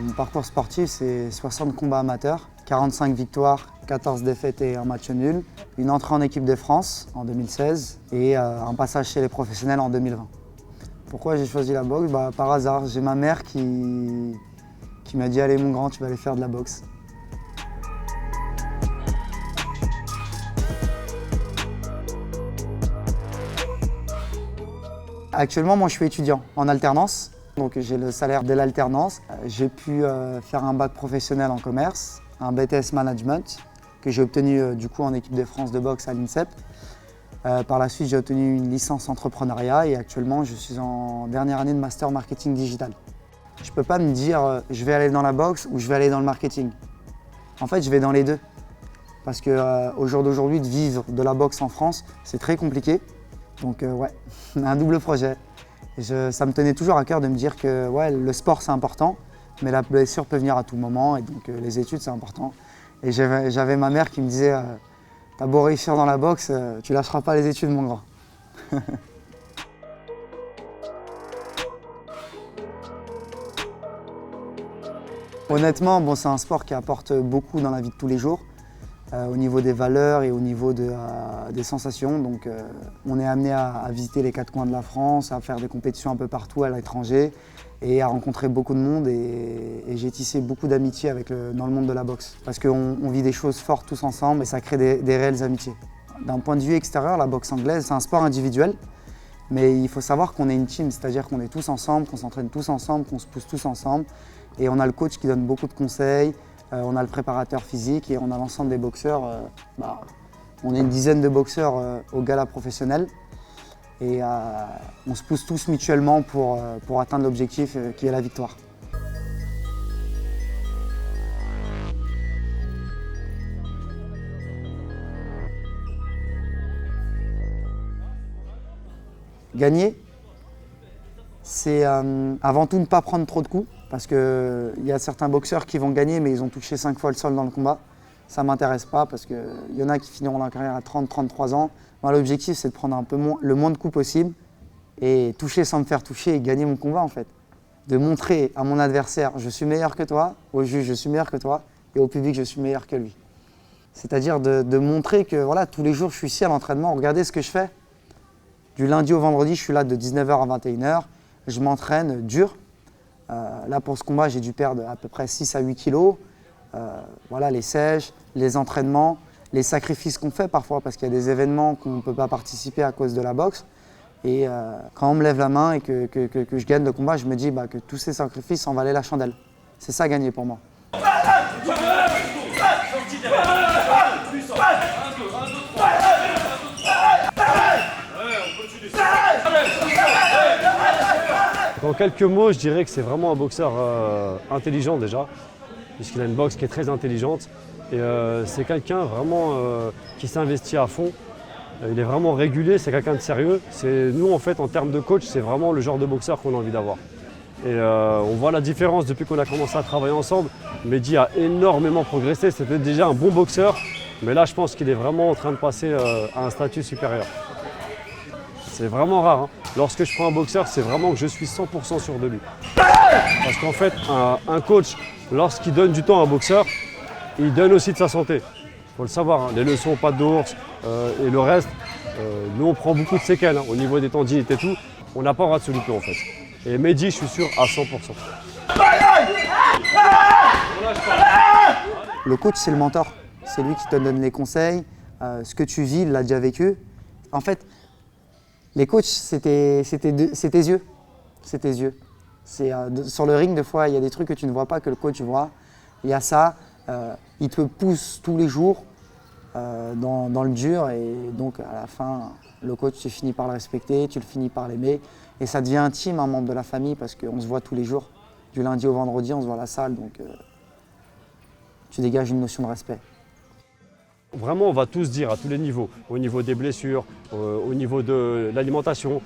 Mon parcours sportif, c'est 60 combats amateurs, 45 victoires, 14 défaites et un match nul, une entrée en équipe de France en 2016 et un passage chez les professionnels en 2020. Pourquoi j'ai choisi la boxe? Par hasard, j'ai ma mère qui m'a dit « Allez mon grand, tu vas aller faire de la boxe ». Actuellement, moi je suis étudiant en alternance, donc j'ai le salaire de l'alternance. J'ai pu faire un bac professionnel en commerce, un BTS Management que j'ai obtenu du coup en équipe de France de boxe à l'INSEP. Par la suite, j'ai obtenu une licence entrepreneuriat et actuellement, je suis en dernière année de master marketing digital. Je ne peux pas me dire je vais aller dans la boxe ou je vais aller dans le marketing. En fait, je vais dans les deux. Parce qu'au jour d'aujourd'hui, de vivre de la boxe en France, c'est très compliqué. Donc ouais, un double projet. Ça me tenait toujours à cœur de me dire que ouais, le sport c'est important, mais la blessure peut venir à tout moment et donc les études c'est important. Et j'avais ma mère qui me disait t'as beau réussir dans la boxe, tu lâcheras pas les études mon grand. Honnêtement, bon, c'est un sport qui apporte beaucoup dans la vie de tous les jours. Au niveau des valeurs et au niveau des sensations. Donc, on est amené à visiter les quatre coins de la France, à faire des compétitions un peu partout à l'étranger et à rencontrer beaucoup de monde. Et j'ai tissé beaucoup d'amitiés dans le monde de la boxe. Parce qu'on vit des choses fortes tous ensemble et ça crée des réelles amitiés. D'un point de vue extérieur, la boxe anglaise, c'est un sport individuel. Mais il faut savoir qu'on est une team, c'est-à-dire qu'on est tous ensemble, qu'on s'entraîne tous ensemble, qu'on se pousse tous ensemble. Et on a le coach qui donne beaucoup de conseils. On a le préparateur physique et on a l'ensemble des boxeurs. On est une dizaine de boxeurs au gala professionnel et on se pousse tous mutuellement pour atteindre l'objectif qui est la victoire. Gagner, c'est avant tout ne pas prendre trop de coups. Parce qu'il y a certains boxeurs qui vont gagner, mais ils ont touché 5 fois le sol dans le combat. Ça ne m'intéresse pas parce qu'il y en a qui finiront leur carrière à 30-33 ans. Moi, l'objectif, c'est de prendre le moins de coups possible et toucher sans me faire toucher et gagner mon combat en fait. De montrer à mon adversaire, je suis meilleur que toi, au juge, je suis meilleur que toi, et au public, je suis meilleur que lui. C'est-à-dire de montrer que voilà, tous les jours, je suis ici à l'entraînement. Regardez ce que je fais. Du lundi au vendredi, je suis là de 19h à 21h. Je m'entraîne dur. Là, pour ce combat, j'ai dû perdre à peu près 6 à 8 kilos. Voilà, les sèches, les entraînements, les sacrifices qu'on fait parfois parce qu'il y a des événements qu'on ne peut pas participer à cause de la boxe. Et quand on me lève la main et que je gagne le combat, je me dis que tous ces sacrifices en valaient la chandelle. C'est ça gagner pour moi. En quelques mots, je dirais que c'est vraiment un boxeur intelligent déjà, puisqu'il a une boxe qui est très intelligente. Et c'est quelqu'un vraiment qui s'investit à fond. Il est vraiment régulier, c'est quelqu'un de sérieux. Nous, en fait, en termes de coach, c'est vraiment le genre de boxeur qu'on a envie d'avoir. Et on voit la différence depuis qu'on a commencé à travailler ensemble. Mehdi a énormément progressé, c'était déjà un bon boxeur. Mais là, je pense qu'il est vraiment en train de passer à un statut supérieur. C'est vraiment rare. Hein. Lorsque je prends un boxeur, c'est vraiment que je suis 100% sûr de lui. Parce qu'en fait, un coach, lorsqu'il donne du temps à un boxeur, il donne aussi de sa santé. Il faut le savoir, hein. Les leçons pas d'ours et le reste, nous on prend beaucoup de séquelles au niveau des tendinites et tout. On n'a pas le droit de se louper en fait. Et Mehdi, je suis sûr à 100%. Le coach, c'est le mentor. C'est lui qui te donne les conseils. Ce que tu vis, il l'a déjà vécu. En fait, les coachs, c'est tes yeux. C'est tes yeux. Sur le ring, des fois, il y a des trucs que tu ne vois pas, que le coach voit. Il y a ça. Il te pousse tous les jours dans le dur. Et donc, à la fin, le coach, tu finis par le respecter, tu le finis par l'aimer. Et ça devient intime, un membre de la famille, parce qu'on se voit tous les jours. Du lundi au vendredi, on se voit à la salle. Donc, tu dégages une notion de respect. Vraiment, on va tous dire à tous les niveaux, au niveau des blessures, au niveau de l'alimentation.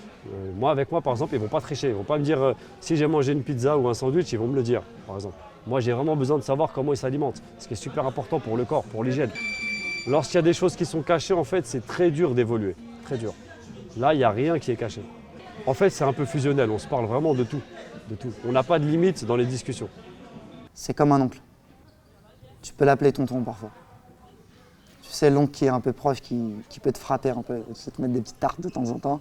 Avec moi, par exemple, ils ne vont pas tricher. Ils ne vont pas me dire si j'ai mangé une pizza ou un sandwich, ils vont me le dire, par exemple. Moi, j'ai vraiment besoin de savoir comment ils s'alimentent, ce qui est super important pour le corps, pour l'hygiène. Lorsqu'il y a des choses qui sont cachées, en fait, c'est très dur d'évoluer, très dur. Là, il n'y a rien qui est caché. En fait, c'est un peu fusionnel, on se parle vraiment de tout, de tout. On n'a pas de limite dans les discussions. c'est comme un oncle. Tu peux l'appeler tonton parfois. Tu sais, l'oncle qui est un peu proche, qui peut te frapper un peu, te mettre des petites tartes de temps en temps.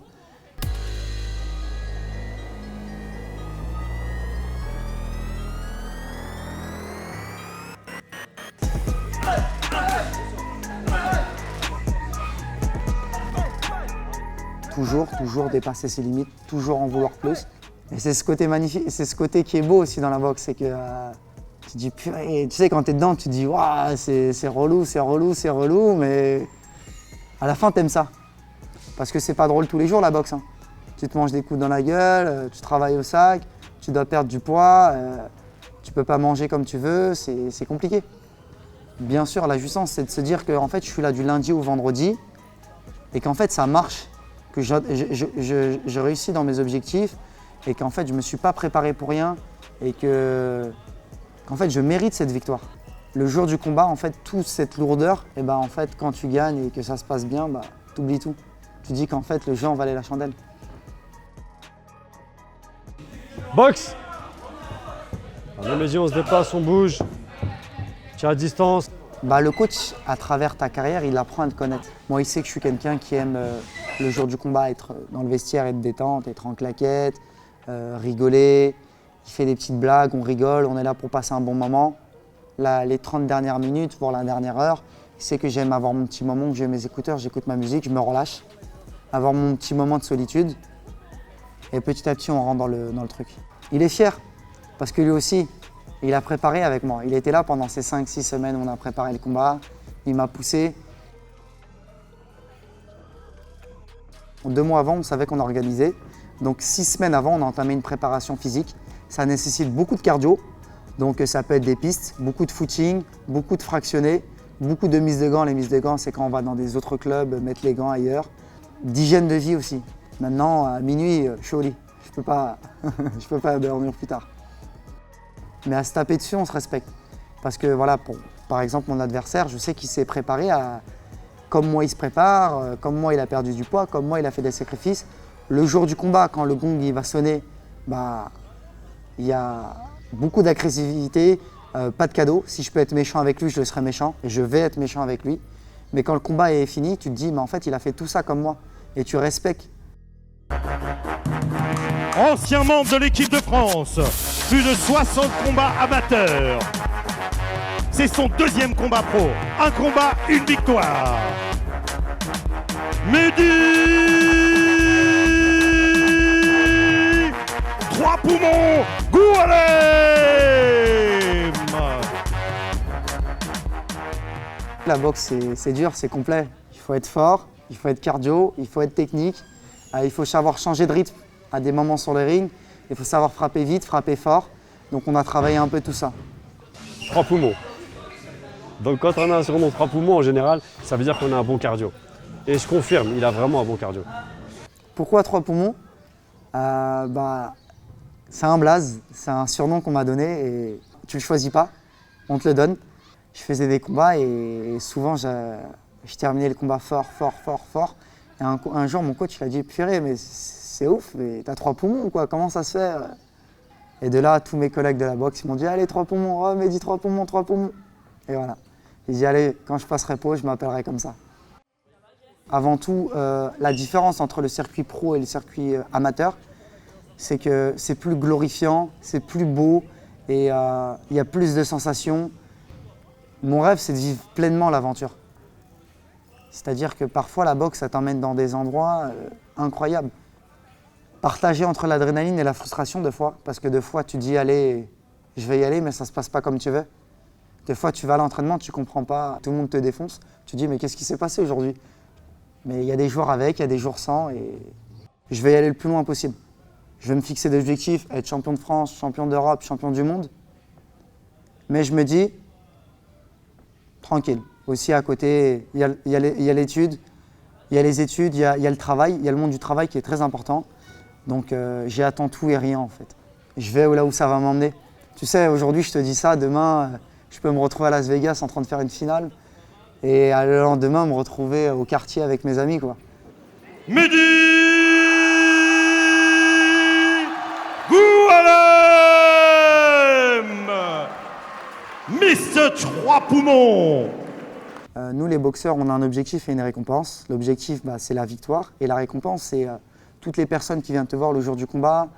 Toujours dépasser ses limites, toujours en vouloir plus. Et c'est ce côté magnifique, c'est ce côté qui est beau aussi dans la boxe, c'est que tu te dis purée, tu sais quand t'es dedans, tu te dis waouh, c'est relou, mais à la fin t'aimes ça. Parce que c'est pas drôle tous les jours la boxe. Hein. Tu te manges des coups dans la gueule, tu travailles au sac, tu dois perdre du poids, tu peux pas manger comme tu veux, c'est compliqué. Bien sûr, la jouissance, c'est de se dire que en fait, je suis là du lundi au vendredi et qu'en fait ça marche. Que je réussis dans mes objectifs et qu'en fait je ne me suis pas préparé pour rien et qu'en fait je mérite cette victoire. Le jour du combat, en fait, toute cette lourdeur, et ben en fait quand tu gagnes et que ça se passe bien, bah, tu oublies tout. Tu dis qu'en fait le jeu en valait la chandelle. Boxe. Même les yeux, on se dépasse, on bouge. Tu es à distance. Bah, le coach, à travers ta carrière, il apprend à te connaître. Moi, il sait que je suis quelqu'un qui aime le jour du combat être dans le vestiaire, être détente, être en claquette, rigoler. Il fait des petites blagues, on rigole, on est là pour passer un bon moment. Là, les 30 dernières minutes, voire la dernière heure, il sait que j'aime avoir mon petit moment, que j'ai mes écouteurs, j'écoute ma musique, je me relâche. Avoir mon petit moment de solitude. Et petit à petit, on rentre dans le truc. Il est fier, parce que lui aussi, il a préparé avec moi. Il était là pendant ces 5-6 semaines où on a préparé le combat. Il m'a poussé. 2 mois avant, on savait qu'on organisait. Donc 6 semaines avant, on a entamé une préparation physique. Ça nécessite beaucoup de cardio. Donc ça peut être des pistes, beaucoup de footing, beaucoup de fractionnés, beaucoup de mises de gants. Les mises de gants, c'est quand on va dans des autres clubs, mettre les gants ailleurs. D'hygiène de vie aussi. Maintenant, à minuit, je suis au lit. Je peux pas dormir plus tard. Mais à se taper dessus, on se respecte. Parce que voilà, par exemple, mon adversaire, je sais qu'il s'est préparé comme moi il se prépare, comme moi il a perdu du poids, comme moi il a fait des sacrifices. Le jour du combat, quand le gong il va sonner, bah, il y a beaucoup d'agressivité, pas de cadeau. Si je peux être méchant avec lui, je le serai méchant et je vais être méchant avec lui. Mais quand le combat est fini, tu te dis, mais en fait, il a fait tout ça comme moi et tu respectes. Ancien membre de l'équipe de France, plus de 60 combats amateurs. C'est son 2e combat pro. Un combat, une victoire. Mehdi 3 poumons, Goualem. La boxe, c'est dur, c'est complet. Il faut être fort, il faut être cardio, il faut être technique, il faut savoir changer de rythme à des moments sur le ring. Il faut savoir frapper vite, frapper fort. Donc on a travaillé un peu tout ça. 3 poumons. Donc quand on a un surnom 3 poumons, en général, ça veut dire qu'on a un bon cardio. Et je confirme, il a vraiment un bon cardio. Pourquoi 3 poumons? C'est un blaze, c'est un surnom qu'on m'a donné et tu le choisis pas, on te le donne. Je faisais des combats et souvent je terminais le combat fort. Et un jour mon coach il a dit purée mais c'est ouf, mais t'as 3 poumons quoi, comment ça se fait? Et de là, tous mes collègues de la boxe ils m'ont dit allez 3 poumons, oh mais dis 3 poumons. Et voilà. J'ai dit allez, quand je passerai pro, je m'appellerai comme ça. Avant tout, la différence entre le circuit pro et le circuit amateur, c'est que c'est plus glorifiant, c'est plus beau et il y a plus de sensations. Mon rêve, c'est de vivre pleinement l'aventure. C'est-à-dire que parfois, la boxe, ça t'emmène dans des endroits incroyables. Partager entre l'adrénaline et la frustration, des fois, parce que des fois, tu dis allez, je vais y aller, mais ça ne se passe pas comme tu veux. Des fois, tu vas à l'entraînement, tu ne comprends pas, tout le monde te défonce. Tu dis mais qu'est-ce qui s'est passé aujourd'hui? Mais il y a des jours avec, il y a des jours sans et je vais y aller le plus loin possible. Je vais me fixer des objectifs, être champion de France, champion d'Europe, champion du monde. Mais je me dis, tranquille. Aussi à côté, il y a l'étude, il y a les études, il y a le travail, il y a le monde du travail qui est très important. Donc j'attends tout et rien en fait. Je vais là où ça va m'emmener. Tu sais, aujourd'hui je te dis ça, demain je peux me retrouver à Las Vegas en train de faire une finale. Et le lendemain me retrouver au quartier avec mes amis quoi. Mehdi Goualem. 3 poumons. Nous, les boxeurs, on a un objectif et une récompense. L'objectif, c'est la victoire. Et la récompense, c'est toutes les personnes qui viennent te voir le jour du combat.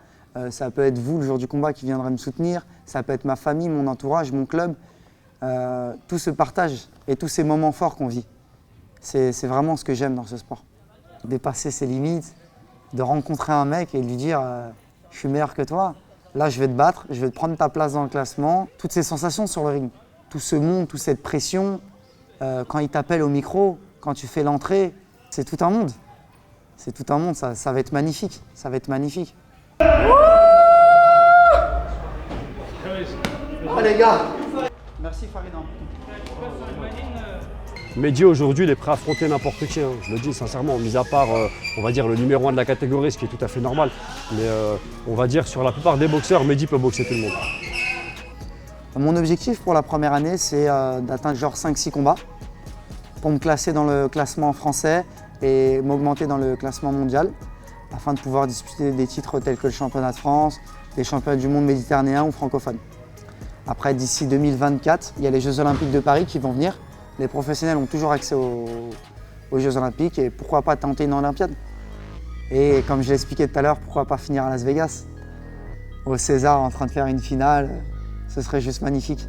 Ça peut être vous, le jour du combat, qui viendrez me soutenir. Ça peut être ma famille, mon entourage, mon club. Tout ce partage et tous ces moments forts qu'on vit. C'est vraiment ce que j'aime dans ce sport. Dépasser ses limites, de rencontrer un mec et de lui dire « je suis meilleur que toi, là je vais te battre, je vais te prendre ta place dans le classement ». Toutes ces sensations sur le ring, tout ce monde, toute cette pression, quand il t'appelle au micro, quand tu fais l'entrée, c'est tout un monde. C'est tout un monde, ça va être magnifique, ça va être magnifique. Oh les gars. Merci Faridan. Mehdi aujourd'hui il est prêt à affronter n'importe qui, hein. Je le dis sincèrement, mis à part on va dire le numéro 1 de la catégorie, ce qui est tout à fait normal. Mais on va dire sur la plupart des boxeurs, Mehdi peut boxer tout le monde. Mon objectif pour la première année, c'est d'atteindre genre 5-6 combats pour me classer dans le classement français et m'augmenter dans le classement mondial afin de pouvoir disputer des titres tels que le championnat de France, les championnats du monde méditerranéen ou francophone. Après, d'ici 2024, il y a les Jeux Olympiques de Paris qui vont venir. Les professionnels ont toujours accès aux Jeux Olympiques et pourquoi pas tenter une Olympiade. Et comme je l'ai expliqué tout à l'heure, pourquoi pas finir à Las Vegas, au César en train de faire une finale, ce serait juste magnifique.